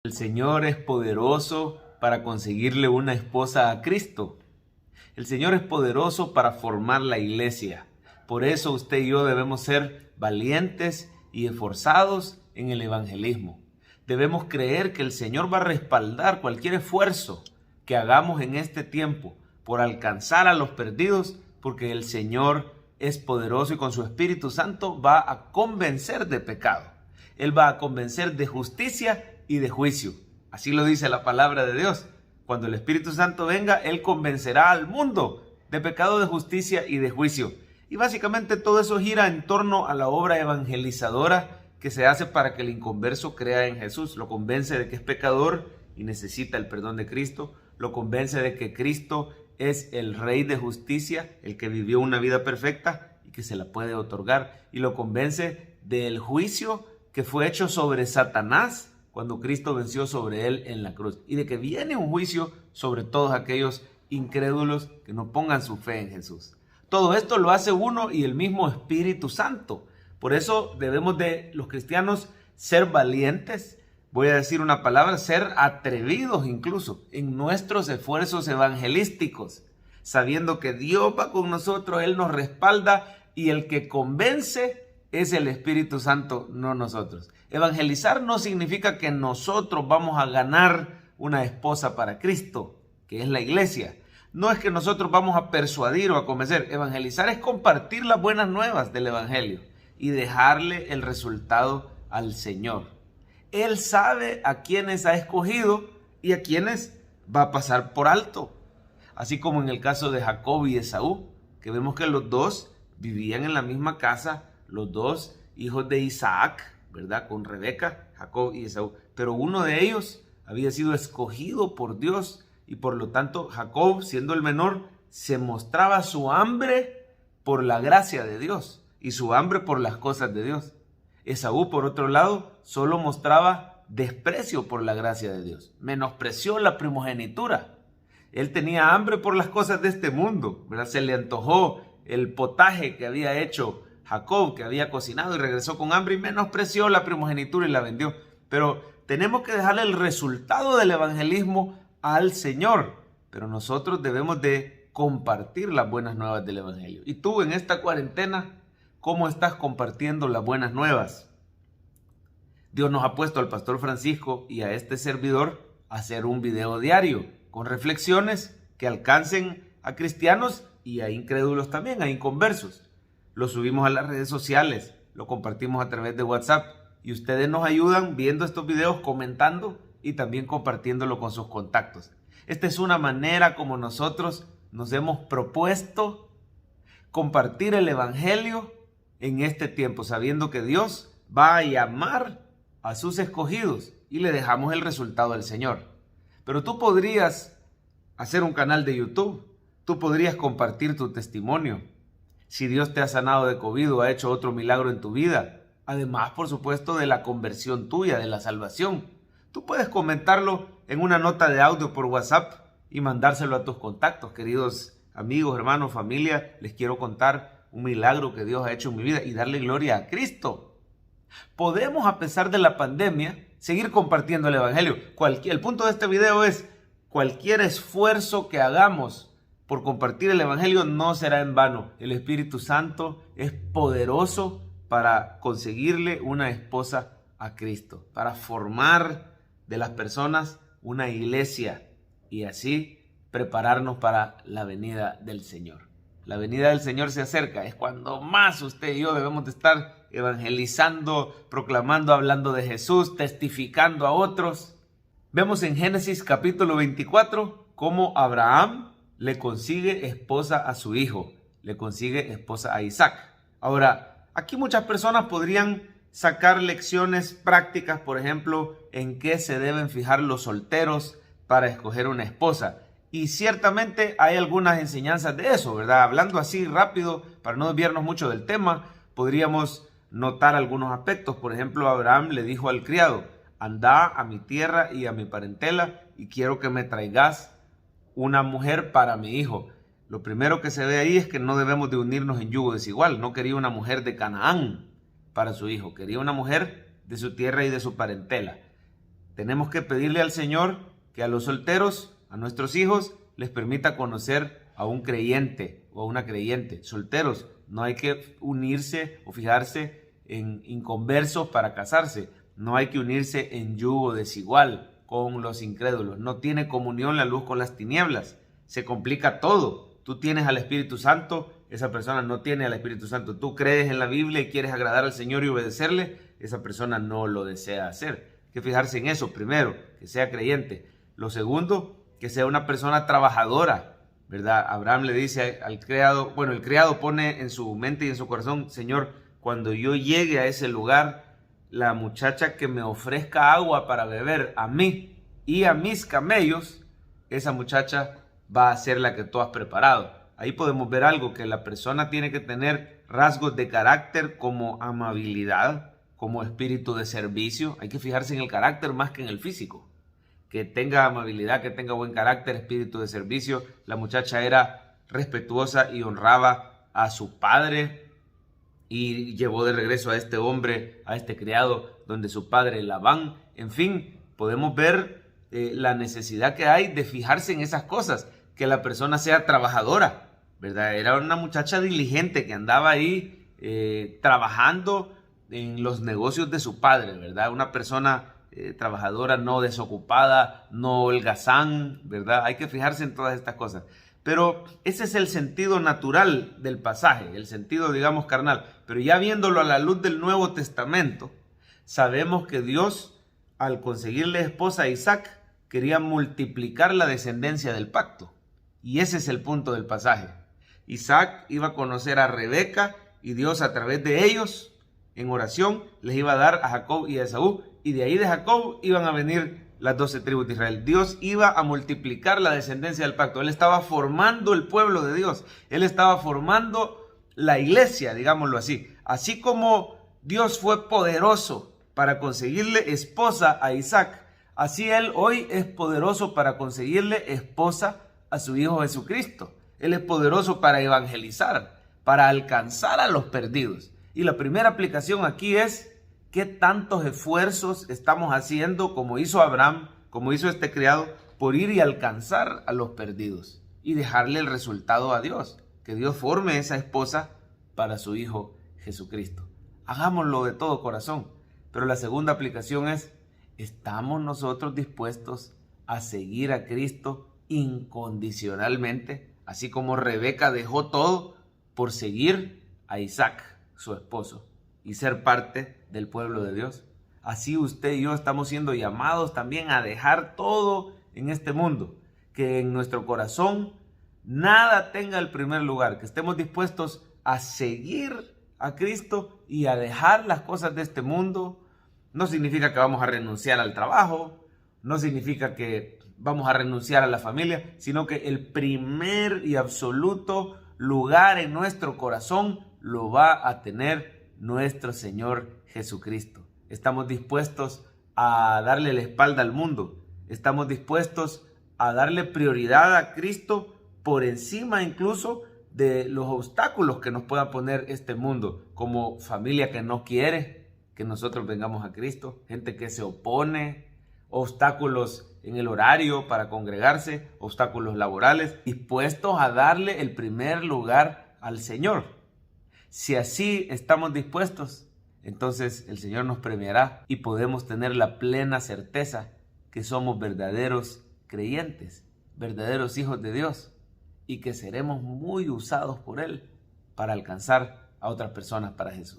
El Señor es poderoso para conseguirle una esposa a Cristo. El Señor es poderoso para formar la iglesia. Por eso usted y yo debemos ser valientes y esforzados en el evangelismo. Debemos creer que el Señor va a respaldar cualquier esfuerzo que hagamos en este tiempo por alcanzar a los perdidos, porque el Señor es poderoso y con su Espíritu Santo va a convencer de pecado. Él va a convencer de justicia y de juicio. Así lo dice la palabra de Dios. Cuando el Espíritu Santo venga, Él convencerá al mundo de pecado, de justicia y de juicio. Y básicamente todo eso gira en torno a la obra evangelizadora que se hace para que el inconverso crea en Jesús. Lo convence de que es pecador y necesita el perdón de Cristo. Lo convence de que Cristo es el Rey de justicia, el que vivió una vida perfecta y que se la puede otorgar. Y lo convence del juicio que fue hecho sobre Satanás cuando Cristo venció sobre él en la cruz, y de que viene un juicio sobre todos aquellos incrédulos que no pongan su fe en Jesús. Todo esto lo hace uno y el mismo Espíritu Santo. Por eso debemos de los cristianos ser valientes, voy a decir una palabra, ser atrevidos incluso en nuestros esfuerzos evangelísticos, sabiendo que Dios va con nosotros, Él nos respalda y el que convence es el Espíritu Santo, no nosotros. Evangelizar no significa que nosotros vamos a ganar una esposa para Cristo, que es la iglesia. No es que nosotros vamos a persuadir o a convencer. Evangelizar es compartir las buenas nuevas del Evangelio y dejarle el resultado al Señor. Él sabe a quienes ha escogido y a quienes va a pasar por alto. Así como en el caso de Jacob y Esaú, que vemos que los dos vivían en la misma casa, los dos hijos de Isaac, ¿verdad? Con Rebeca, Jacob y Esaú. Pero uno de ellos había sido escogido por Dios y por lo tanto Jacob, siendo el menor, se mostraba su hambre por la gracia de Dios y su hambre por las cosas de Dios. Esaú, por otro lado, solo mostraba desprecio por la gracia de Dios. Menospreció la primogenitura. Él tenía hambre por las cosas de este mundo, ¿verdad? Se le antojó el potaje que había hecho Jacob, que había cocinado y regresó con hambre y menospreció la primogenitura y la vendió. Pero tenemos que dejarle el resultado del evangelismo al Señor. Pero nosotros debemos de compartir las buenas nuevas del evangelio. Y tú en esta cuarentena, ¿cómo estás compartiendo las buenas nuevas? Dios nos ha puesto al pastor Francisco y a este servidor a hacer un video diario con reflexiones que alcancen a cristianos y a incrédulos también, a inconversos. Lo subimos a las redes sociales, lo compartimos a través de WhatsApp y ustedes nos ayudan viendo estos videos, comentando y también compartiéndolo con sus contactos. Esta es una manera como nosotros nos hemos propuesto compartir el evangelio en este tiempo, sabiendo que Dios va a llamar a sus escogidos y le dejamos el resultado al Señor. Pero tú podrías hacer un canal de YouTube, tú podrías compartir tu testimonio. Si Dios te ha sanado de COVID o ha hecho otro milagro en tu vida, además, por supuesto, de la conversión tuya, de la salvación. Tú puedes comentarlo en una nota de audio por WhatsApp y mandárselo a tus contactos. Queridos amigos, hermanos, familia, les quiero contar un milagro que Dios ha hecho en mi vida y darle gloria a Cristo. Podemos, a pesar de la pandemia, seguir compartiendo el evangelio. El punto de este video es cualquier esfuerzo que hagamos por compartir el evangelio no será en vano. El Espíritu Santo es poderoso para conseguirle una esposa a Cristo, para formar de las personas una iglesia y así prepararnos para la venida del Señor. La venida del Señor se acerca, es cuando más usted y yo debemos de estar evangelizando, proclamando, hablando de Jesús, testificando a otros. Vemos en Génesis capítulo 24 cómo Abraham le consigue esposa a su hijo, le consigue esposa a Isaac. Ahora, aquí muchas personas podrían sacar lecciones prácticas, por ejemplo, en qué se deben fijar los solteros para escoger una esposa. Y ciertamente hay algunas enseñanzas de eso, ¿verdad? Hablando así rápido, para no desviarnos mucho del tema, podríamos notar algunos aspectos. Por ejemplo, Abraham le dijo al criado: anda a mi tierra y a mi parentela y quiero que me traigas una mujer para mi hijo. Lo primero que se ve ahí es que no debemos de unirnos en yugo desigual. No quería una mujer de Canaán para su hijo, quería una mujer de su tierra y de su parentela. tenemos que pedirle al Señor que a los solteros, a nuestros hijos, les permita conocer a un creyente o a una creyente. Solteros, no hay que unirse o fijarse en inconversos para casarse. No hay que unirse en yugo desigual con los incrédulos. No tiene comunión la luz con las tinieblas. Se complica todo. Tú tienes al Espíritu Santo, esa persona no tiene al Espíritu Santo. Tú crees en la Biblia y quieres agradar al Señor y obedecerle, esa persona no lo desea hacer. Hay que fijarse en eso. Primero, que sea creyente. Lo segundo, que sea una persona trabajadora, ¿verdad? Abraham le dice al criado, bueno, el criado pone en su mente y en su corazón: Señor, cuando yo llegue a ese lugar, la muchacha que me ofrezca agua para beber a mí y a mis camellos, esa muchacha va a ser la que tú has preparado. Ahí podemos ver algo, que la persona tiene que tener rasgos de carácter como amabilidad, como espíritu de servicio. Hay que fijarse en el carácter más que en el físico. Que tenga amabilidad, que tenga buen carácter, espíritu de servicio. La muchacha era respetuosa y honraba a su padre y llevó de regreso a este hombre, a este criado, donde su padre Labán. En fin, podemos ver la necesidad que hay de fijarse en esas cosas, que la persona sea trabajadora, ¿verdad? Era una muchacha diligente que andaba ahí trabajando en los negocios de su padre, ¿verdad? Una persona trabajadora, no desocupada, no holgazán, ¿verdad? Hay que fijarse en todas estas cosas. Pero ese es el sentido natural del pasaje, el sentido, digamos, carnal. Pero ya viéndolo a la luz del Nuevo Testamento, sabemos que Dios, al conseguirle esposa a Isaac, quería multiplicar la descendencia del pacto. Y ese es el punto del pasaje. Isaac iba a conocer a Rebeca y Dios, a través de ellos, en oración, les iba a dar a Jacob y a Esaú. Y de ahí de Jacob iban a venir las 12 tribus de Israel. Dios iba a multiplicar la descendencia del pacto. Él estaba formando el pueblo de Dios. Él estaba formando la iglesia, digámoslo así. Así como Dios fue poderoso para conseguirle esposa a Isaac, así Él hoy es poderoso para conseguirle esposa a su Hijo Jesucristo. Él es poderoso para evangelizar, para alcanzar a los perdidos. Y la primera aplicación aquí es: ¿qué tantos esfuerzos estamos haciendo, como hizo Abraham, como hizo este criado, por ir y alcanzar a los perdidos y dejarle el resultado a Dios? Que Dios forme esa esposa para su Hijo Jesucristo. Hagámoslo de todo corazón. Pero la segunda aplicación es: ¿estamos nosotros dispuestos a seguir a Cristo incondicionalmente? Así como Rebeca dejó todo por seguir a Isaac, su esposo, y ser parte del pueblo de Dios. Así usted y yo estamos siendo llamados también a dejar todo en este mundo, que en nuestro corazón nada tenga el primer lugar, que estemos dispuestos a seguir a Cristo y a dejar las cosas de este mundo. No significa que vamos a renunciar al trabajo, no significa que vamos a renunciar a la familia, sino que el primer y absoluto lugar en nuestro corazón lo va a tener nuestro Señor Jesucristo. Estamos dispuestos a darle la espalda al mundo. Estamos dispuestos a darle prioridad a Cristo por encima incluso de los obstáculos que nos pueda poner este mundo, como familia que no quiere que nosotros vengamos a Cristo, gente que se opone, obstáculos en el horario para congregarse, obstáculos laborales, dispuestos a darle el primer lugar al Señor. Si así estamos dispuestos, entonces el Señor nos premiará y podemos tener la plena certeza que somos verdaderos creyentes, verdaderos hijos de Dios, y que seremos muy usados por Él para alcanzar a otras personas para Jesús.